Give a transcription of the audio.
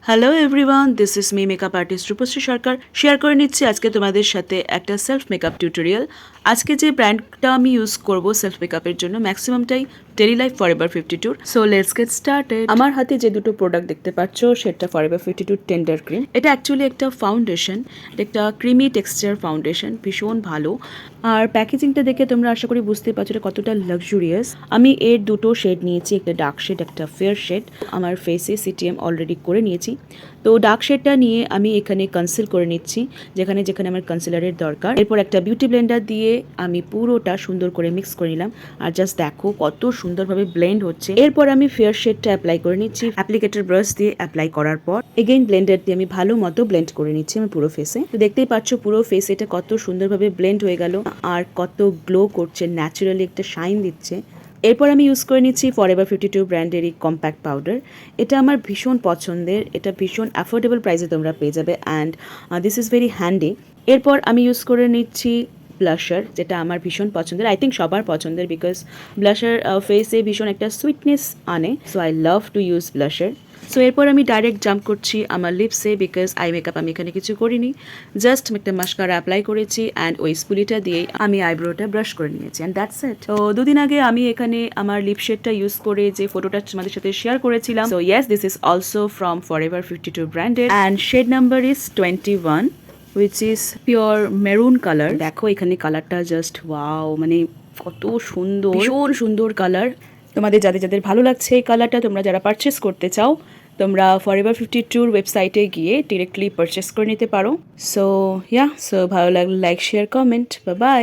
Hello everyone, this is me makeup artist Rupashree Sarkar. Share করে নিচ্ছি আজকে তোমাদের সাথে একটা সেলফ মেকআপ টিউটোরিয়াল। আজকে যে ব্র্যান্ডটা আমি ইউজ করব সেলফ মেকআপের জন্য ম্যাক্সিমামটাই daily life forever 52। So let's get started. আমার হাতে যে দুটো প্রোডাক্ট দেখতে পাচ্ছ সেটা ফরএভার 52 টেন্ডার ক্রিম। এটা অ্যাকচুয়ালি একটা ফাউন্ডেশন, একটা ক্রিমি টেক্সচার ফাউন্ডেশন, ভীষণ ভালো। আর প্যাকেজিংটা দেখে তোমরা আশা করি বুঝতে পারছো এটা কতটা লাক্সুরিয়াস। আমি এর দুটো শেড নিয়েছি, একটা ডার্ক শেড, একটা ফেয়ার শেড। আমার ফেসে সিটিএম অলরেডি করে নিয়েছি। তো ডার্ক শেডটা নিয়ে আমি এখানে কনসিল করে নিচ্ছি যেখানে যেখানে আমার কনসিলারের দরকার। এরপর একটা বিউটি ব্লেন্ডার দিয়ে আমি পুরোটা সুন্দর করে মিক্স করে নিলাম। আর জাস্ট দেখো কত সুন্দরভাবে ব্লেন্ড হচ্ছে। এরপর আমি ফেয়ার শেডটা অ্যাপ্লাই করে নিচ্ছি অ্যাপ্লিকেটর ব্রাশ দিয়ে। অ্যাপ্লাই করার পর এগেইন ব্লেন্ডার দিয়ে আমি ভালো মতো ব্লেন্ড করে নিচ্ছি আমার পুরো ফেসে। তো দেখতেই পাচ্ছ পুরো ফেসে এটা কত সুন্দরভাবে ব্লেন্ড হয়ে গেল আর কত গ্লো করছে, ন্যাচারালি একটা শাইন দিচ্ছে। এরপর আমি ইউজ করে নিচ্ছি ফরএভার 52 ব্র্যান্ডেরই কম্প্যাক্ট পাউডার। এটা আমার ভীষণ পছন্দের, এটা ভীষণ অ্যাফোর্ডেবল প্রাইসে তোমরা পেয়ে যাবে and this is very handy. এরপর আমি ইউজ করে নিচ্ছি ব্লাশার, যেটা আমার ভীষণ পছন্দের, আই থিঙ্ক সবার পছন্দের, বিকজ ব্লাশার ফেসে ভীষণ একটা সুইটনেস আনে। So I love to use blusher. So এরপর আমি ডাইরেক্ট জাম্প করছি আমার লিপসে, বিকজ আই মেকআপ আমি এখানে কিছু করিনি, জাস্ট একটা মাস্কারা অ্যাপ্লাই করেছি অ্যান্ড ওই স্পুলিটা দিয়েই আমি আইব্রোটা ব্রাশ করে নিয়েছি অ্যান্ড দ্যাটস ইট। তো দুদিন আগে আমি এখানে আমার লিপ শেডটা ইউজ করে যে ফটোটা তোমাদের সাথে শেয়ার করেছিলাম, so yes, this is also from Forever 52 branded and shade number is 21, which is pure maroon color. দেখো এখানে কালারটা জাস্ট ওয়াও, মানে কত সুন্দর, ভীষণ সুন্দর কালার। তোমাদের যাদের যাদের ভালো লাগছে এই কালারটা, তোমরা যারা পারচেস করতে চাও তোমরা ফরএভার 52 ওয়েবসাইটে গিয়ে ডিরেক্টলি পারচেস করে নিতে পারো। সো ভালো লাগলে like, share, comment. Bye bye.